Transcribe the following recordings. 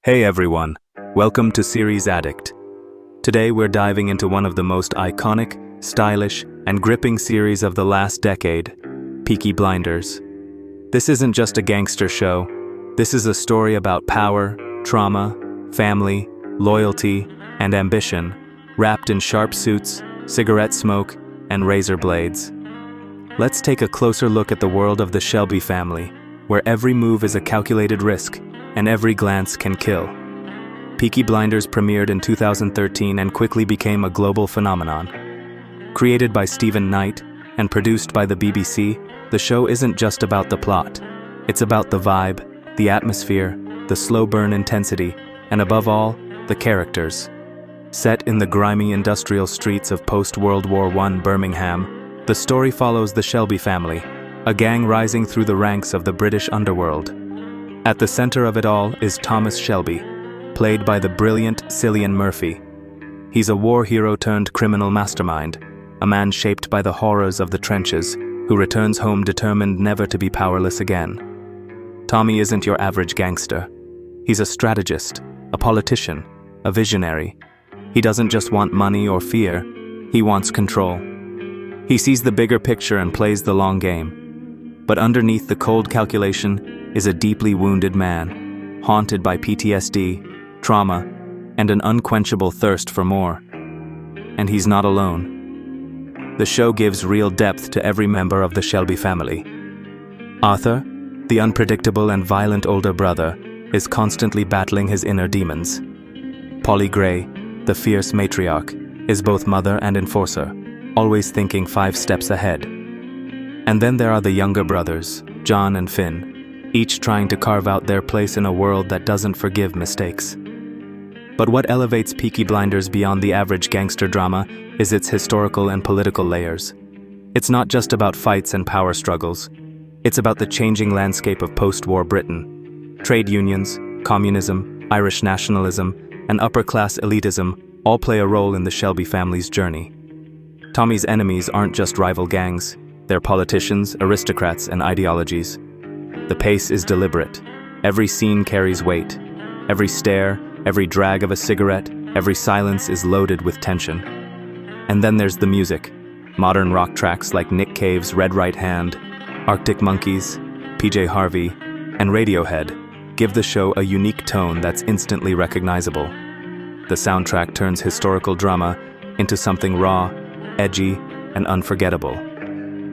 Hey everyone, welcome to series Addict. Today we're diving into one of the most iconic, stylish, and gripping series of the last decade, Peaky Blinders. This isn't just a gangster show, this is a story about power, trauma, family, loyalty, and ambition, wrapped in sharp suits, cigarette smoke, and razor blades. Let's take a closer look at the world of the Shelby family, where every move is a calculated risk, and every glance can kill. Peaky Blinders premiered in 2013 and quickly became a global phenomenon. Created by Stephen Knight and produced by the BBC, the show isn't just about the plot. It's about the vibe, the atmosphere, the slow burn intensity, and above all, the characters. Set in the grimy industrial streets of post-World War I Birmingham, the story follows the Shelby family, a gang rising through the ranks of the British underworld. At the center of it all is Thomas Shelby, played by the brilliant Cillian Murphy. He's a war hero turned criminal mastermind, a man shaped by the horrors of the trenches, who returns home determined never to be powerless again. Tommy isn't your average gangster. He's a strategist, a politician, a visionary. He doesn't just want money or fear, he wants control. He sees the bigger picture and plays the long game. But underneath the cold calculation is a deeply wounded man, haunted by PTSD, trauma, and an unquenchable thirst for more. And he's not alone. The show gives real depth to every member of the Shelby family. Arthur, the unpredictable and violent older brother, is constantly battling his inner demons. Polly Gray, the fierce matriarch, is both mother and enforcer, always thinking 5 steps ahead. And then there are the younger brothers, John and Finn, each trying to carve out their place in a world that doesn't forgive mistakes. But what elevates Peaky Blinders beyond the average gangster drama is its historical and political layers. It's not just about fights and power struggles. It's about the changing landscape of post-war Britain. Trade unions, communism, Irish nationalism, and upper-class elitism all play a role in the Shelby family's journey. Tommy's enemies aren't just rival gangs. They're politicians, aristocrats, and ideologies. The pace is deliberate. Every scene carries weight. Every stare, every drag of a cigarette, every silence is loaded with tension. And then there's the music. Modern rock tracks like Nick Cave's Red Right Hand, Arctic Monkeys, PJ Harvey, and Radiohead give the show a unique tone that's instantly recognizable. The soundtrack turns historical drama into something raw, edgy, and unforgettable.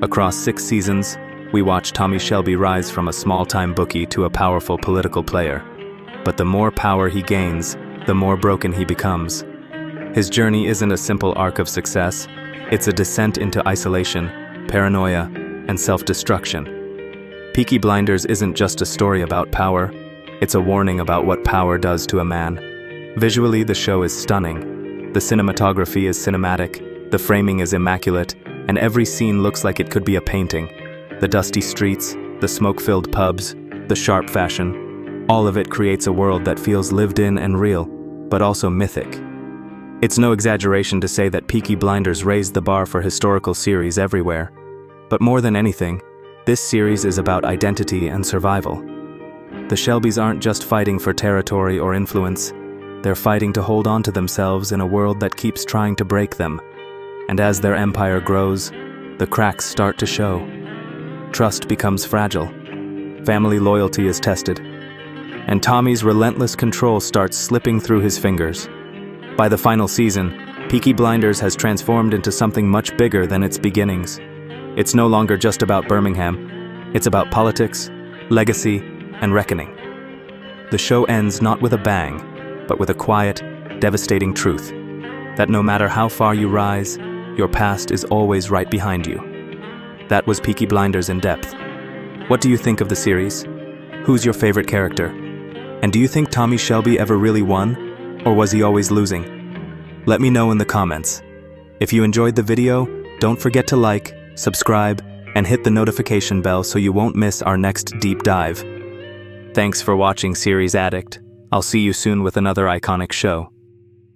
Across 6 seasons, we watch Tommy Shelby rise from a small-time bookie to a powerful political player. But the more power he gains, the more broken he becomes. His journey isn't a simple arc of success, it's a descent into isolation, paranoia, and self-destruction. Peaky Blinders isn't just a story about power, it's a warning about what power does to a man. Visually, the show is stunning. The cinematography is cinematic, the framing is immaculate, and every scene looks like it could be a painting. The dusty streets, the smoke-filled pubs, the sharp fashion, all of it creates a world that feels lived in and real, but also mythic. It's no exaggeration to say that Peaky Blinders raised the bar for historical series everywhere. But more than anything, this series is about identity and survival. The Shelbys aren't just fighting for territory or influence, they're fighting to hold on to themselves in a world that keeps trying to break them. And as their empire grows, the cracks start to show. Trust becomes fragile. Family loyalty is tested. And Tommy's relentless control starts slipping through his fingers. By the final season, Peaky Blinders has transformed into something much bigger than its beginnings. It's no longer just about Birmingham. It's about politics, legacy, and reckoning. The show ends not with a bang, but with a quiet, devastating truth. That no matter how far you rise, your past is always right behind you. That was Peaky Blinders in depth. What do you think of the series? Who's your favorite character? And do you think Tommy Shelby ever really won? Or was he always losing? Let me know in the comments. If you enjoyed the video, don't forget to like, subscribe, and hit the notification bell so you won't miss our next deep dive. Thanks for watching Series Addict. I'll see you soon with another iconic show.